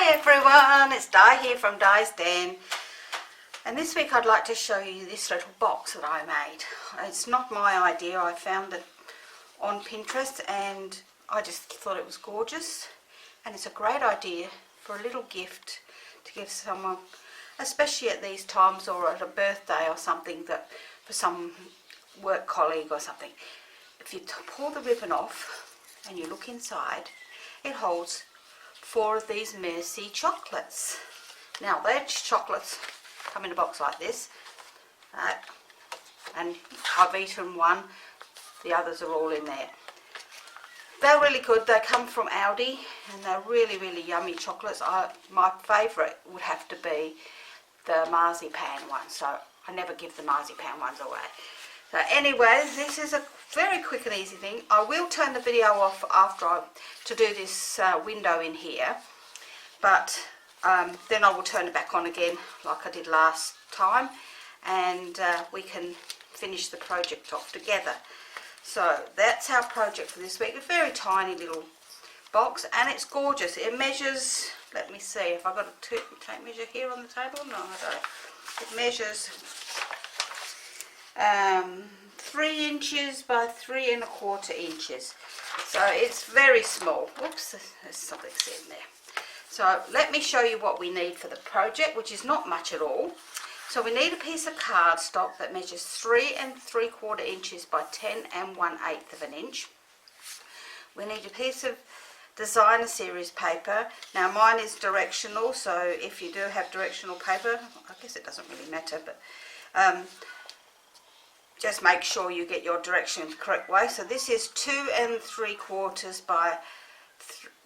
Hi everyone, it's Di here from Di's Den, and this week I'd like to show you this little box that I made. It's not my idea, I found it on Pinterest and I just thought it was gorgeous, and it's a great idea for a little gift to give someone, especially at these times or at a birthday or something, that for some work colleague or something. If you pull the ribbon off and you look inside, it holds 4 of these Merci chocolates. Now their chocolates come in a box like this, and I've eaten one, the others are all in there. They're really good, they come from Aldi and they're really yummy chocolates. My favourite would have to be the marzipan one, so I never give the marzipan ones away. So anyway, this is a very quick and easy thing. I will turn the video off after to do this window in here, but then I will turn it back on again like I did last time, and we can finish the project off together. So that's our project for this week. A very tiny little box, and it's gorgeous. It measures, let me see if I've got a tape measure here on the table. No, I don't. It measures 3 inches by 3 1/4 inches, so it's very small. Oops, there's something sitting there. So let me show you what we need for the project, which is not much at all. So we need a piece of cardstock that measures 3 3/4 inches by 10 1/8 inch. We need a piece of designer series paper. Now mine is directional, so if you do have directional paper, I guess it doesn't really matter, but just make sure you get your direction the correct way. So this is 2 3/4 by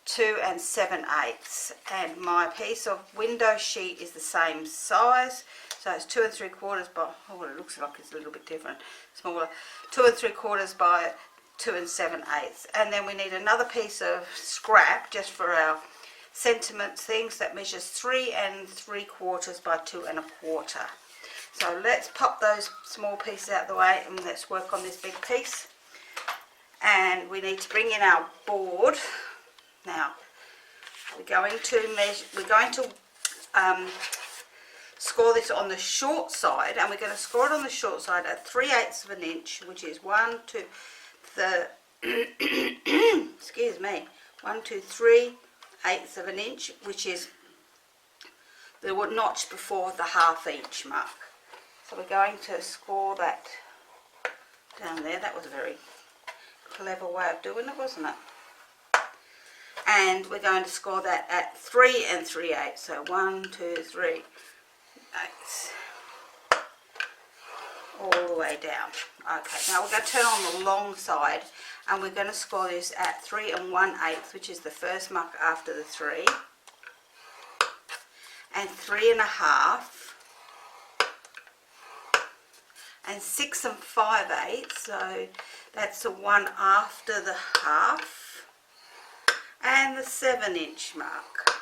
2 7/8, and my piece of window sheet is the same size, so it's 2 3/4 by, oh, it looks like it's a little bit different, smaller, 2 3/4 by 2 7/8. And then we need another piece of scrap just for our sentiment things that measures 3 3/4 by 2 1/4. So let's pop those small pieces out of the way and let's work on this big piece. And we need to bring in our board. Now we're going to score this on the short side, and we're going to score it on the short side at 3/8 inch, which is 1 2 the excuse me, 1 2 3/8 inch, which is the notch before the 1/2 inch mark. So we're going to score that down there. That was a very clever way of doing it, wasn't it? And we're going to score that at 3 3/8. So 1 2 3/8 all the way down. Okay, now we're going to turn on the long side, and we're going to score this at 3 1/8, which is the first mark after the 3, and 3 1/2, and 6 5/8, so that's the one after the 1/2, and the 7 inch mark.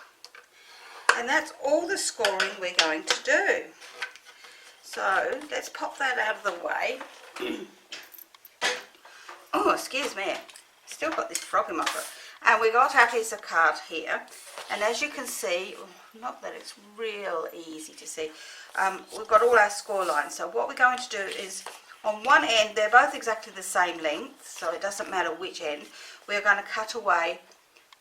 And that's all the scoring we're going to do. So let's pop that out of the way. Oh, excuse me, still got this frog in my throat. And we got our piece of card here, and as you can see, not that it's real easy to see, we've got all our score lines. So what we're going to do is, on one end, they're both exactly the same length, so it doesn't matter which end. We're going to cut away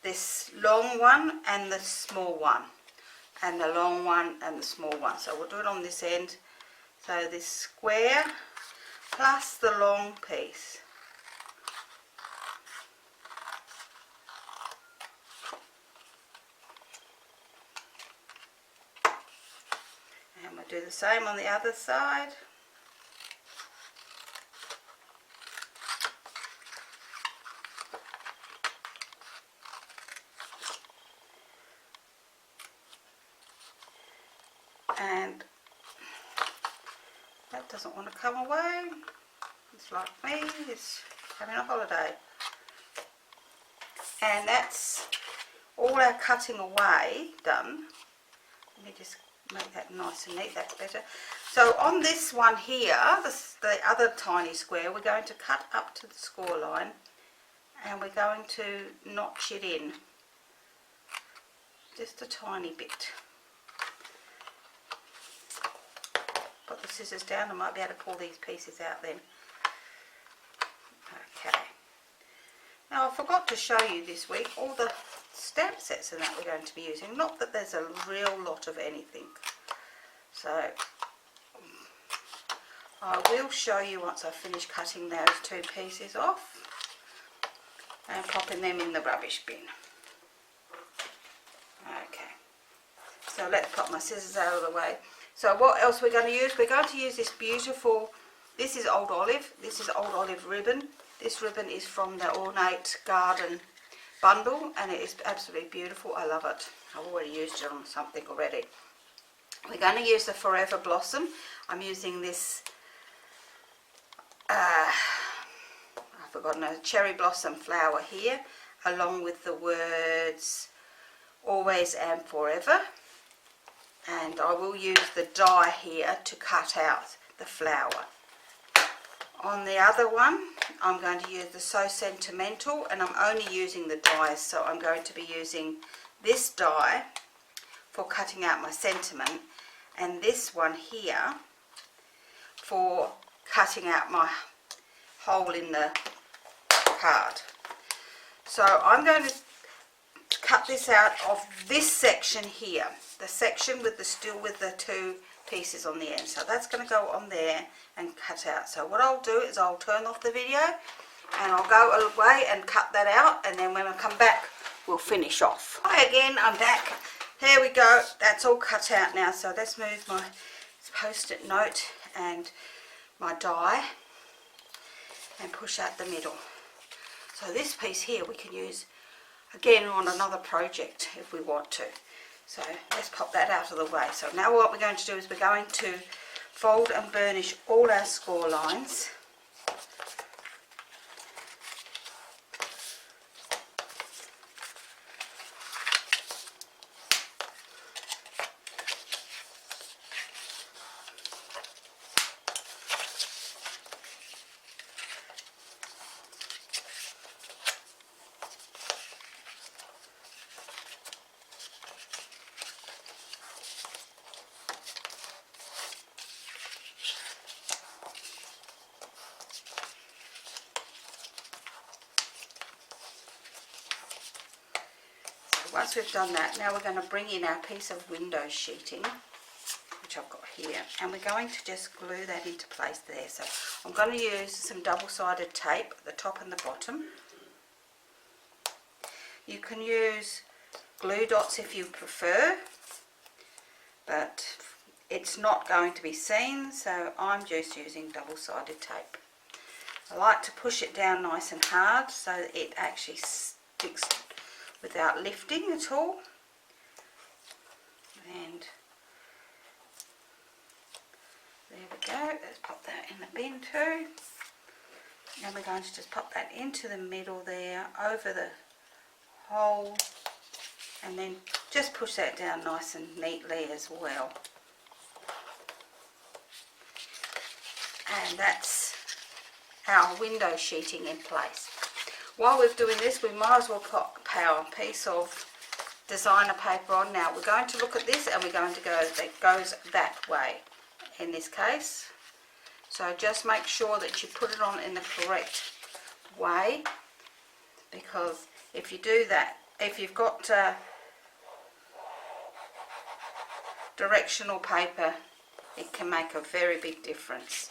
this long one and the small one, and the long one and the small one. So we'll do it on this end. So this square plus the long piece. And we'll do the same on the other side. And that doesn't want to come away. It's like me, it's having a holiday. And that's all our cutting away done. Let me just make that nice and neat, that's better. So on this one here, the other tiny square, we're going to cut up to the score line, and we're going to notch it in just a tiny bit. Put the scissors down, I might be able to pull these pieces out then. Okay. Now I forgot to show you this week all the stamp sets that we're going to be using. Not that there's a real lot of anything. So I will show you once I finish cutting those two pieces off and popping them in the rubbish bin. Okay, so let's pop my scissors out of the way. So what else we're going to use? We're going to use this beautiful, this is Old Olive, this is Old Olive ribbon. This ribbon is from the Ornate Garden bundle and it is absolutely beautiful. I love it. I've already used it on something already. We're going to use the Forever Blossom. I'm using this, I've forgotten, a cherry blossom flower here, along with the words Always and Forever. And I will use the die here to cut out the flower. On the other one, I'm going to use the So Sentimental, and I'm only using the dies, so I'm going to be using this die for cutting out my sentiment, and this one here for cutting out my hole in the card. So I'm going to cut this out of this section here, the section with the still with the two pieces on the end. So that's going to go on there and cut out. So what I'll do is I'll turn off the video and I'll go away and cut that out, and then when I come back we'll finish off. Hi again, I'm back. There we go, that's all cut out now. So let's move my post-it note and my die and push out the middle. So this piece here we can use again on another project if we want to. So let's pop that out of the way. So now what we're going to do is we're going to fold and burnish all our score lines. Once we've done that, now we're going to bring in our piece of window sheeting, which I've got here, and we're going to just glue that into place there. So I'm going to use some double-sided tape at the top and the bottom. You can use glue dots if you prefer, but it's not going to be seen, so I'm just using double-sided tape. I like to push it down nice and hard so that it actually sticks without lifting at all. And there we go, let's pop that in the bin too. And we're going to just pop that into the middle there, over the hole, and then just push that down nice and neatly as well. And that's our window sheeting in place. While we're doing this, we might as well pop our piece of designer paper on. Now we're going to look at this and we're going to go, that goes that way in this case. So just make sure that you put it on in the correct way, because if you do that, if you've got directional paper, it can make a very big difference.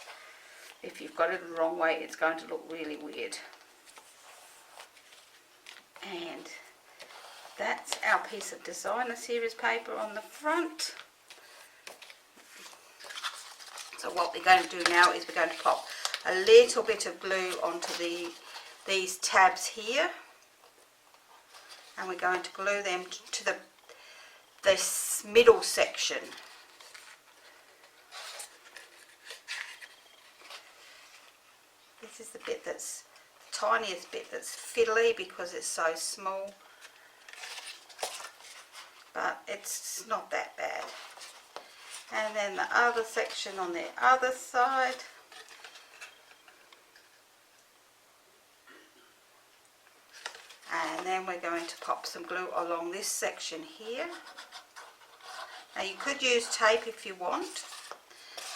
If you've got it the wrong way, it's going to look really weird. And that's our piece of designer series paper on the front. So what we're going to do now is we're going to pop a little bit of glue onto these tabs here, and we're going to glue them to this middle section. This is the bit that's tiniest bit that's fiddly because it's so small, but it's not that bad. And then the other section on the other side. And And then we're going to pop some glue along this section here. Now you could use tape if you want,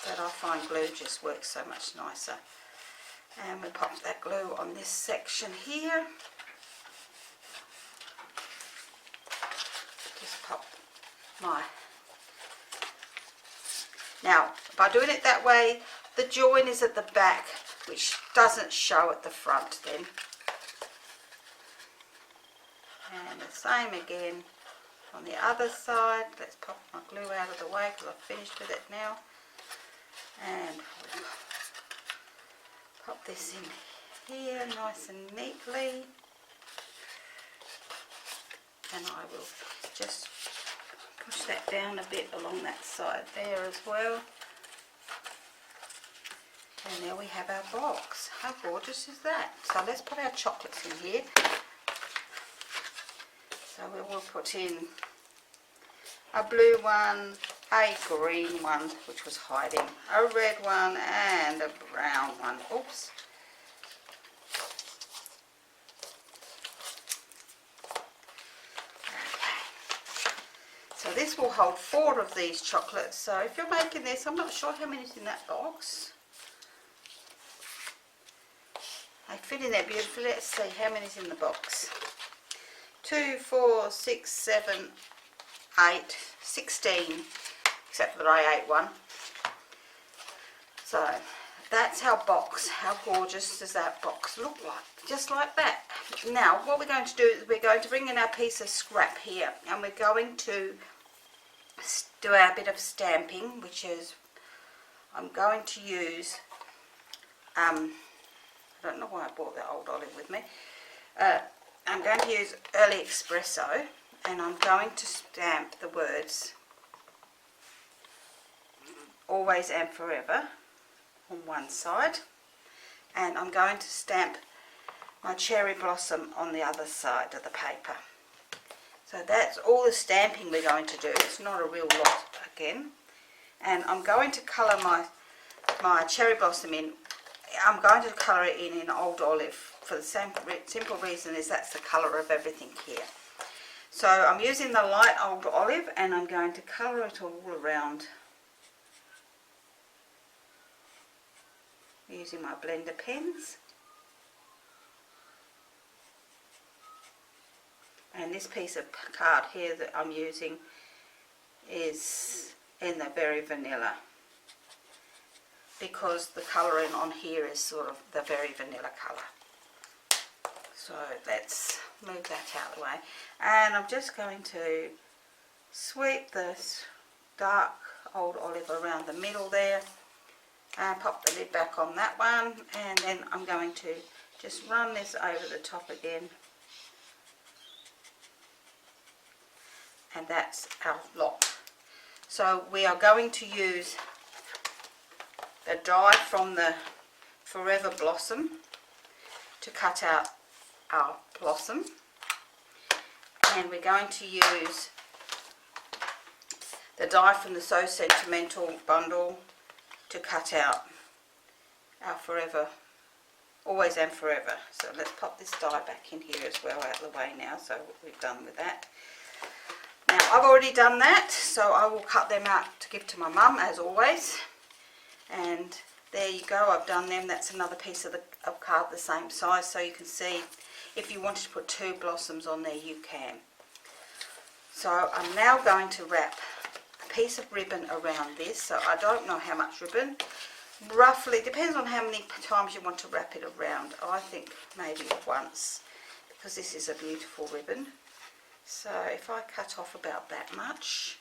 but I find glue just works so much nicer. And we pop that glue on this section here. Just pop my... Now, by doing it that way, the join is at the back, which doesn't show at the front then. And the same again on the other side. Let's pop my glue out of the way because I've finished with it now. And pop this in here nice and neatly. And I will just push that down a bit along that side there as well. And there we have our box. How gorgeous is that? So let's put our chocolates in here. So we will put in a blue one, a green one, which was hiding, a red one, and a brown one. Oops. So this will hold 4 of these chocolates. So if you're making this, I'm not sure how many's in that box. They fit in there beautifully. Let's see how many's in the box. 2, 4, 6, 7, 8, 16, except for that I ate one. So that's our box. How gorgeous does that box look like? Just like that. Now what we're going to do is we're going to bring in our piece of scrap here, and we're going to do our bit of stamping, which is I'm going to use I don't know why I brought that old olive with me. I'm going to use Early Espresso, and I'm going to stamp the words Always and Forever on one side, and I'm going to stamp my cherry blossom on the other side of the paper. So that's all the stamping we're going to do. It's not a real lot again. And I'm going to colour my cherry blossom in. I'm going to colour it in Old Olive for the same simple reason is that's the colour of everything here. So I'm using the light Old Olive, and I'm going to colour it all around using my blender pens. And this piece of card here that I'm using is in the Berry Vanilla, because the colouring on here is sort of the Berry Vanilla colour. So let's move that out of the way. And I'm just going to sweep this dark Old Olive around the middle there, and pop the lid back on that one, and then I'm going to just run this over the top again. And that's our lot. So we are going to use the die from the Forever Blossom to cut out our blossom, and we're going to use the die from the So Sentimental bundle to cut out our Forever, Always and Forever. So let's pop this die back in here as well out of the way now, so we're done with that. Now I've already done that, so I will cut them out to give to my mum as always. And there you go, I've done them. That's another piece of card the same size, so you can see if you wanted to put 2 blossoms on there you can. So I'm now going to wrap a piece of ribbon around this. So I don't know how much ribbon, roughly, depends on how many times you want to wrap it around. I think maybe once, because this is a beautiful ribbon. So if I cut off about that much,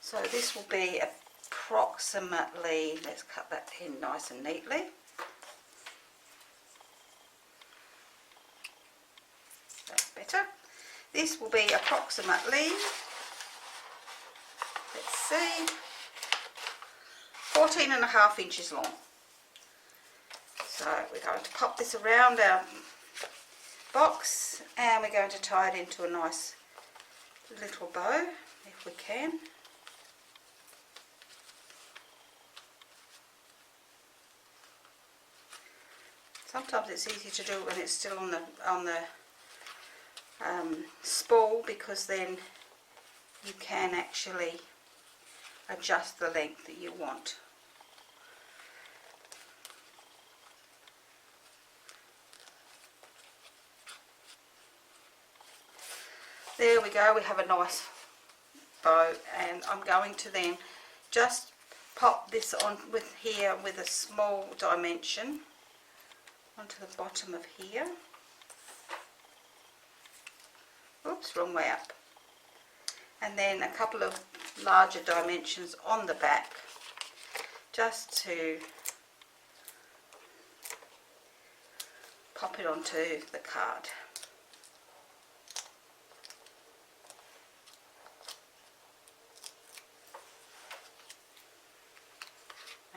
so this will be approximately, let's cut that in nice and neatly. That's better. This will be approximately, let's see, 14.5 inches long. So we're going to pop this around our box, and we're going to tie it into a nice little bow if we can. Sometimes it's easy to do it when it's still on the spool, because then you can actually adjust the length that you want. There we go, we have a nice bow, and I'm going to then just pop this on with here with a small dimension onto the bottom of here. Oops, wrong way up. And then a couple of larger dimensions on the back, just to pop it onto the card.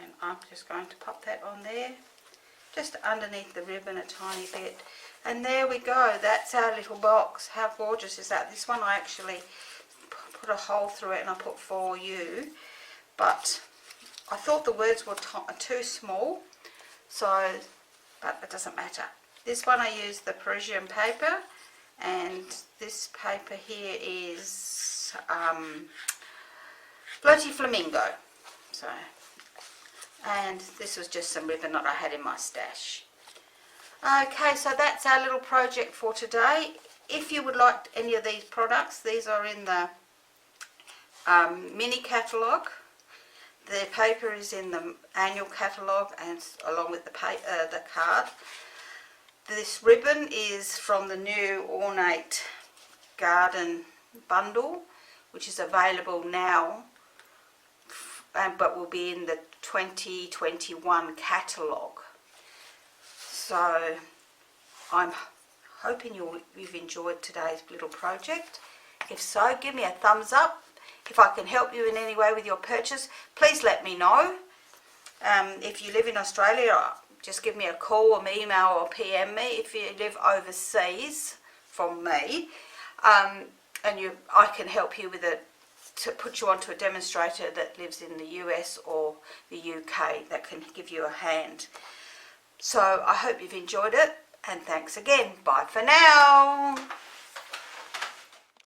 And I'm just going to pop that on there, just underneath the ribbon a tiny bit. And there we go, that's our little box. How gorgeous is that? This one I actually put a hole through it and I put "for you," but I thought the words were too small, but it doesn't matter. This one I used the Parisian paper, and this paper here is Floaty Flamingo. So, and this was just some ribbon that I had in my stash. Okay, so that's our little project for today. If you would like any of these products, these are in the mini catalogue. The paper is in the annual catalogue, and along with the card. This ribbon is from the new Ornate Garden bundle, which is available now, but will be in the 2021 catalogue. So I'm hoping you've enjoyed today's little project. If so, give me a thumbs up. If I can help you in any way with your purchase, please let me know. If you live in Australia, just give me a call or email or PM me. If you live overseas from me, I can help you with to put you onto a demonstrator that lives in the US or the UK that can give you a hand. So I hope you've enjoyed it, and thanks again. Bye for now.